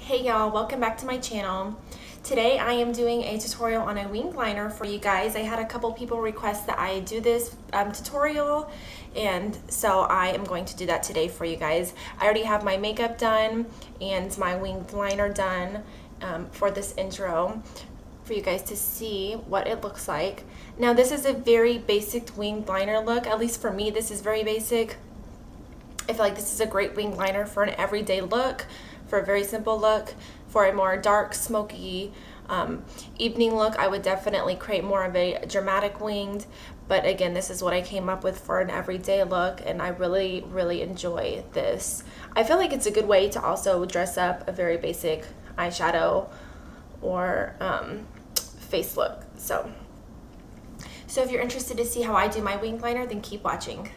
Hey y'all, welcome back to my channel. Today I am doing a tutorial on a winged liner for you guys. I had a couple people request that I do this tutorial, and so I am going to do that today for you guys. I already have my makeup done and my winged liner done for this intro for you guys to see what it looks like. Now this is a very basic winged liner look, at least for me this is very basic. I feel like this is a great winged liner for an everyday look, for a very simple look. For a more dark, smoky evening look, I would definitely create more of a dramatic winged. But again, this is what I came up with for an everyday look, and I really enjoy this. I feel like it's a good way to also dress up a very basic eyeshadow or face look. So if you're interested to see how I do my winged liner, then keep watching.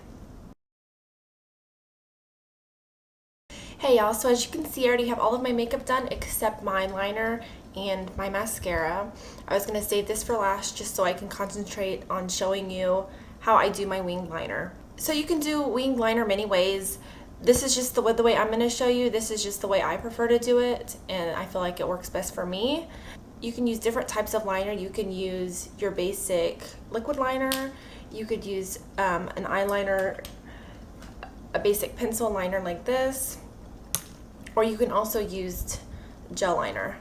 Hey y'all, so as you can see I already have all of my makeup done except my liner and my mascara. I was going to save this for last just so I can concentrate on showing you how I do my winged liner. So you can do winged liner many ways. This is just the way I'm going to show you. This is just the way I prefer to do it, and I feel like it works best for me. You can use different types of liner. You can use your basic liquid liner. You could use an eyeliner, a basic pencil liner like this. Or you can also use gel liner.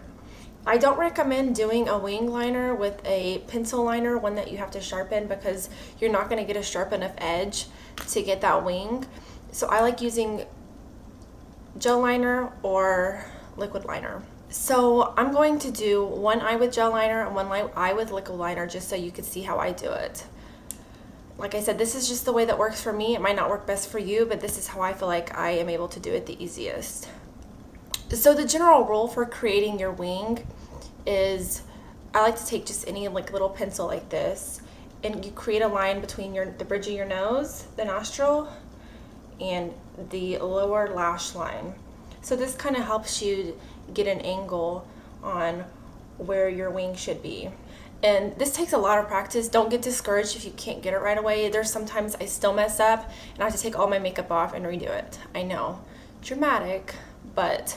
I don't recommend doing a wing liner with a pencil liner, one that you have to sharpen, because you're not going to get a sharp enough edge to get that wing. So I like using gel liner or liquid liner. So I'm going to do one eye with gel liner and one eye with liquid liner just so you can see how I do it. Like I said, this is just the way that works for me. It might not work best for you, but this is how I feel like I am able to do it the easiest. So the general rule for creating your wing is, I like to take just any like little pencil like this, and you create a line between the bridge of your nose, the nostril, and the lower lash line. So this kind of helps you get an angle on where your wing should be. And this takes a lot of practice. Don't get discouraged if you can't get it right away. There's sometimes I still mess up and I have to take all my makeup off and redo it. I know, dramatic, but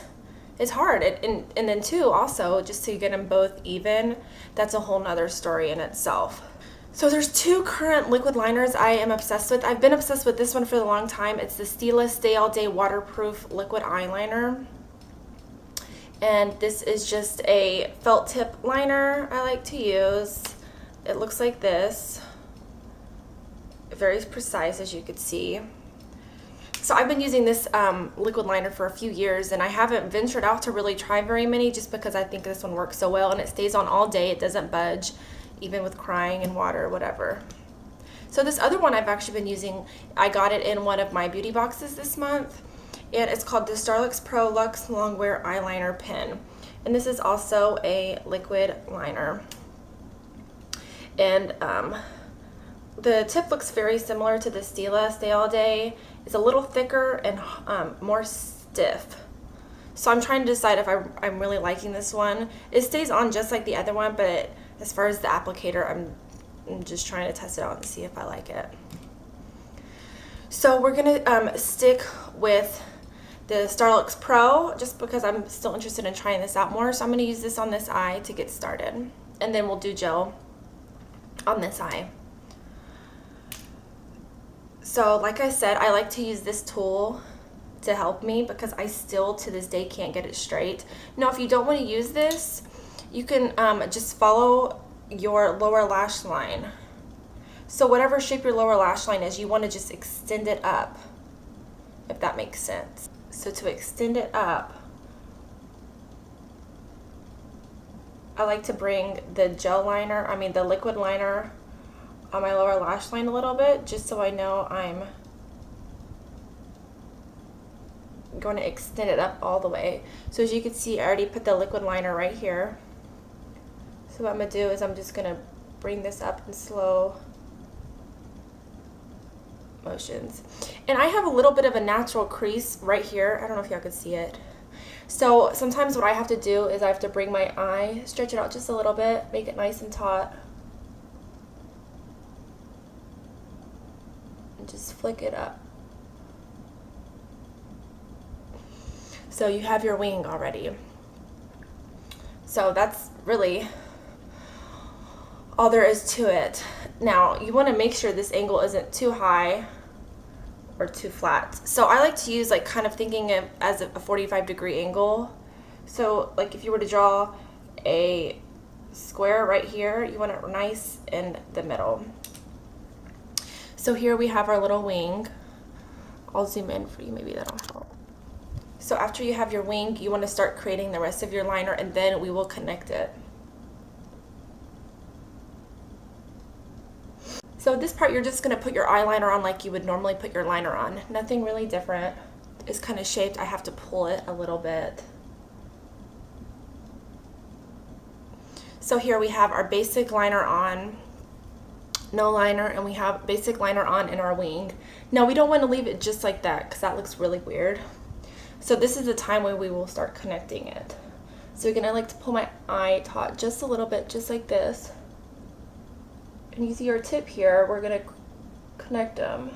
it's hard. And then too, also, just to get them both even, that's a whole nother story in itself. So there's two current liquid liners I am obsessed with. I've been obsessed with this one for a long time. It's the Stila Stay All Day Waterproof Liquid Eyeliner. And this is just a felt tip liner I like to use. It looks like this. Very precise, as you could see. So I've been using this liquid liner for a few years, and I haven't ventured out to really try very many just because I think this one works so well, and it stays on all day. It doesn't budge, even with crying and water or whatever. So this other one I've actually been using, I got it in one of my beauty boxes this month, and it's called the Starlooks Pro Luxe Longwear Eyeliner Pen. And this is also a liquid liner. And the tip looks very similar to the Stila Stay All Day. It's a little thicker and more stiff. So I'm trying to decide if I'm really liking this one. It stays on just like the other one, but as far as the applicator, I'm just trying to test it out and see if I like it. So we're gonna stick with the Starlooks Pro just because I'm still interested in trying this out more. So I'm gonna use this on this eye to get started. And then we'll do gel on this eye. So like I said, I like to use this tool to help me because I still to this day can't get it straight. Now if you don't want to use this, you can just follow your lower lash line. So whatever shape your lower lash line is, you want to just extend it up, if that makes sense. So to extend it up, I like to bring the the liquid liner on my lower lash line a little bit, just so I know I'm going to extend it up all the way. So as you can see, I already put the liquid liner right here. So what I'm going to do is I'm just going to bring this up in slow motions. And I have a little bit of a natural crease right here. I don't know if y'all could see it. So sometimes what I have to do is I have to bring my eye, stretch it out just a little bit, make it nice and taut, and just flick it up. So you have your wing already. So that's really all there is to it. Now you want to make sure this angle isn't too high or too flat. So I like to use like kind of thinking of as a 45-degree angle. So like if you were to draw a square right here, you want it nice in the middle. So here we have our little wing. I'll zoom in for you, maybe that'll help. So after you have your wing, you want to start creating the rest of your liner, and then we will connect it. So this part, you're just going to put your eyeliner on like you would normally put your liner on. Nothing really different. It's kind of shaped. I have to pull it a little bit. So here we have our basic liner on, no liner, and we have basic liner on in our wing. Now we don't want to leave it just like that because that looks really weird. So this is the time when we will start connecting it. So again, I like to pull my eye taut just a little bit, just like this. And you see our tip here, we're going to connect them.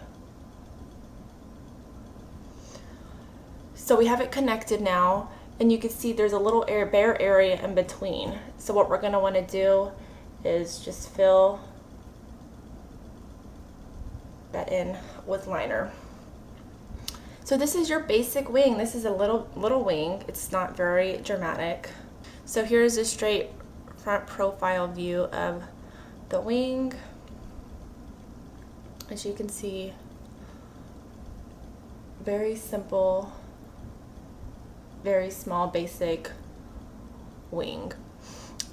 So we have it connected now, and you can see there's a little bare area in between. So what we're going to want to do is just fill that in with liner. So this is your basic wing. This is a little wing. It's not very dramatic. So here's a straight front profile view of the wing. As you can see, very simple, very small, basic wing.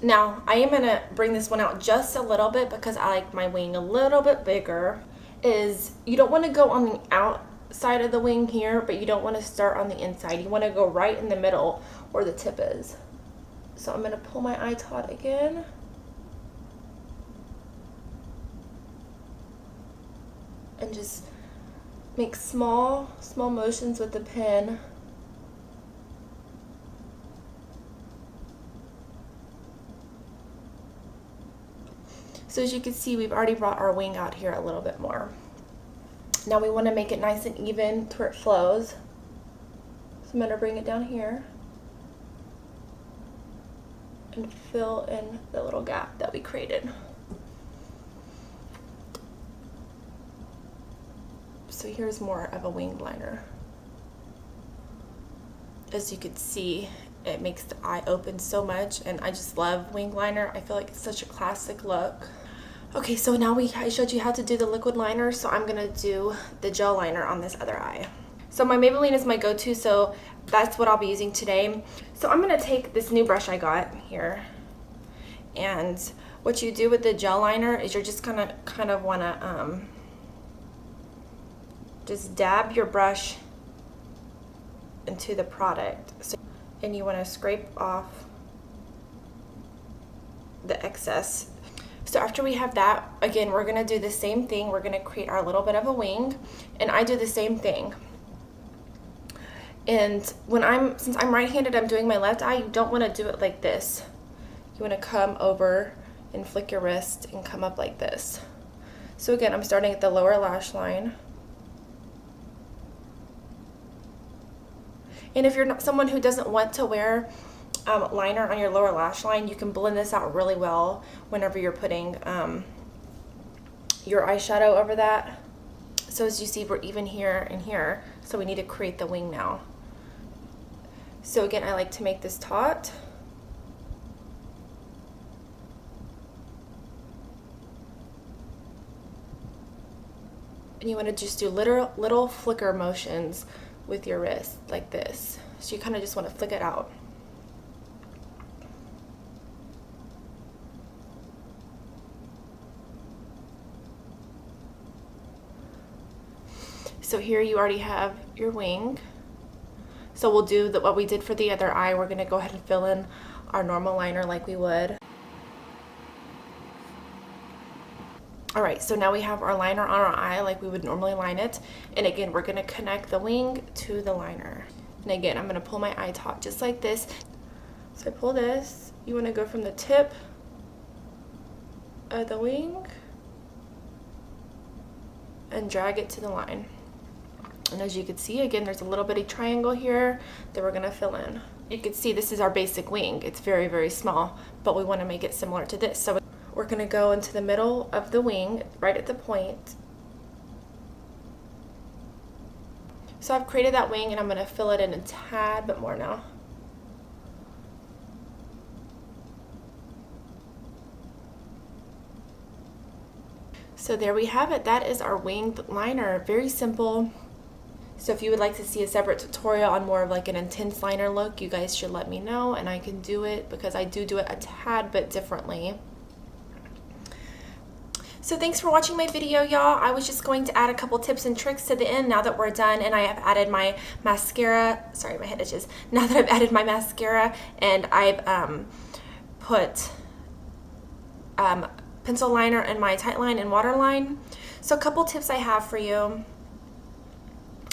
Now I am gonna bring this one out just a little bit because I like my wing a little bit bigger. You don't want to go on the outside of the wing here, but you don't want to start on the inside. You want to go right in the middle where the tip is. So I'm going to pull my eye taut again. And just make small motions with the pen. So as you can see, we've already brought our wing out here a little bit more. Now we want to make it nice and even to where it flows. So I'm going to bring it down here and fill in the little gap that we created. So here's more of a wing liner. As you can see, it makes the eye open so much, and I just love wing liner. I feel like it's such a classic look. Okay, so now I showed you how to do the liquid liner, so I'm gonna do the gel liner on this other eye. So my Maybelline is my go-to, so that's what I'll be using today. So I'm gonna take this new brush I got here, and what you do with the gel liner is you're just gonna kind of wanna just dab your brush into the product. And you wanna scrape off the excess. So after we have that, again, we're gonna do the same thing. We're gonna create our little bit of a wing, and I do the same thing. And since I'm right-handed, I'm doing my left eye, you don't wanna do it like this. You wanna come over and flick your wrist and come up like this. So again, I'm starting at the lower lash line. And if you're not someone who doesn't want to wear liner on your lower lash line, you can blend this out really well whenever you're putting your eyeshadow over that. So as you see, we're even here and here, so we need to create the wing now. So again, I like to make this taut. And you want to just do little flicker motions with your wrist like this. So you kind of just want to flick it out. So here you already have your wing. So we'll do what we did for the other eye. We're gonna go ahead and fill in our normal liner like we would. All right, so now we have our liner on our eye like we would normally line it. And again, we're gonna connect the wing to the liner. And again, I'm gonna pull my eye taut just like this. So I pull this, you wanna go from the tip of the wing and drag it to the line. And as you can see, again, there's a little bitty triangle here that we're gonna fill in. you can see this is our basic wing. It's very, very small, but we want to make it similar to this. So we're going to go into the middle of the wing, right at the point. So I've created that wing and I'm going to fill it in a tad bit more now. So there we have it. That is our winged liner. Very simple. So if you would like to see a separate tutorial on more of like an intense liner look, you guys should let me know and I can do it, because I do it a tad bit differently. So thanks for watching my video, y'all. I was just going to add a couple tips and tricks to the end now that we're done, and I have added my mascara. Sorry, my head itches. Now that I've added my mascara and I've put pencil liner in my tight line and waterline. So a couple tips I have for you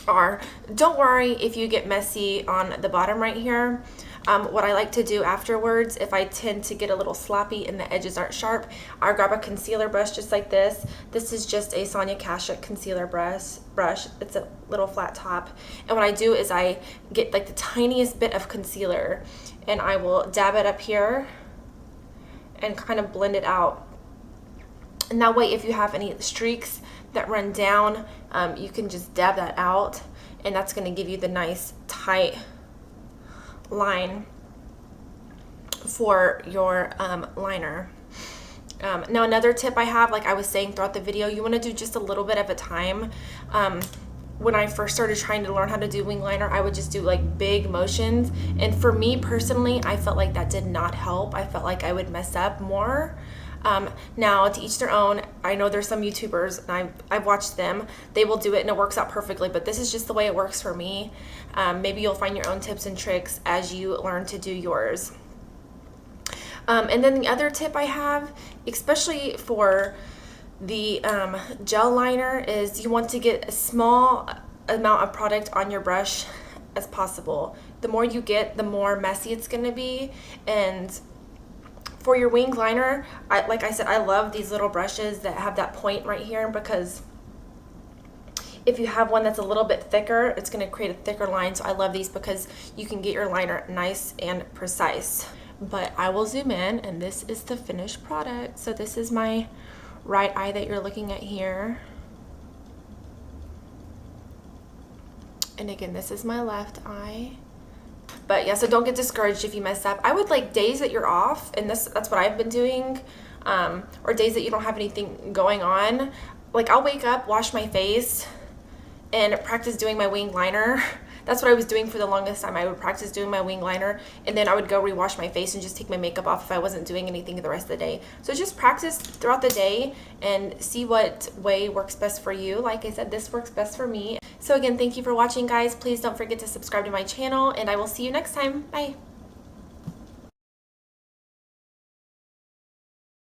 are, don't worry if you get messy on the bottom right here. What I like to do afterwards, if I tend to get a little sloppy and the edges aren't sharp, I'll grab a concealer brush just like this. This is just a Sonia Kashuk concealer brush. It's a little flat top. And what I do is I get like the tiniest bit of concealer and I will dab it up here and kind of blend it out. And that way, if you have any streaks that run down, you can just dab that out, and that's going to give you the nice tight line for your liner. Now another tip I have, like I was saying throughout the video, you want to do just a little bit at a time. When I first started trying to learn how to do wing liner, I would just do like big motions, and for me personally, I felt like that did not help. I felt like I would mess up more. Now, to each their own. I know there's some YouTubers, and I've watched them, they will do it and it works out perfectly, but this is just the way it works for me. Maybe you'll find your own tips and tricks as you learn to do yours. And then the other tip I have, especially for the gel liner, is you want to get a small amount of product on your brush as possible. The more you get, the more messy it's going to be. And for your wing liner, like I said, I love these little brushes that have that point right here, because if you have one that's a little bit thicker, it's going to create a thicker line. So I love these because you can get your liner nice and precise. But I will zoom in, and this is the finished product. So this is my right eye that you're looking at here. And again, this is my left eye. But yeah, so don't get discouraged if you mess up. I would like days that you're off, and that's what I've been doing, or days that you don't have anything going on. Like I'll wake up, wash my face, and practice doing my wing liner. That's what I was doing for the longest time. I would practice doing my wing liner, and then I would go rewash my face and just take my makeup off if I wasn't doing anything the rest of the day. So just practice throughout the day and see what way works best for you. Like I said, this works best for me. So again, thank you for watching, guys. Please don't forget to subscribe to my channel, and I will see you next time. Bye.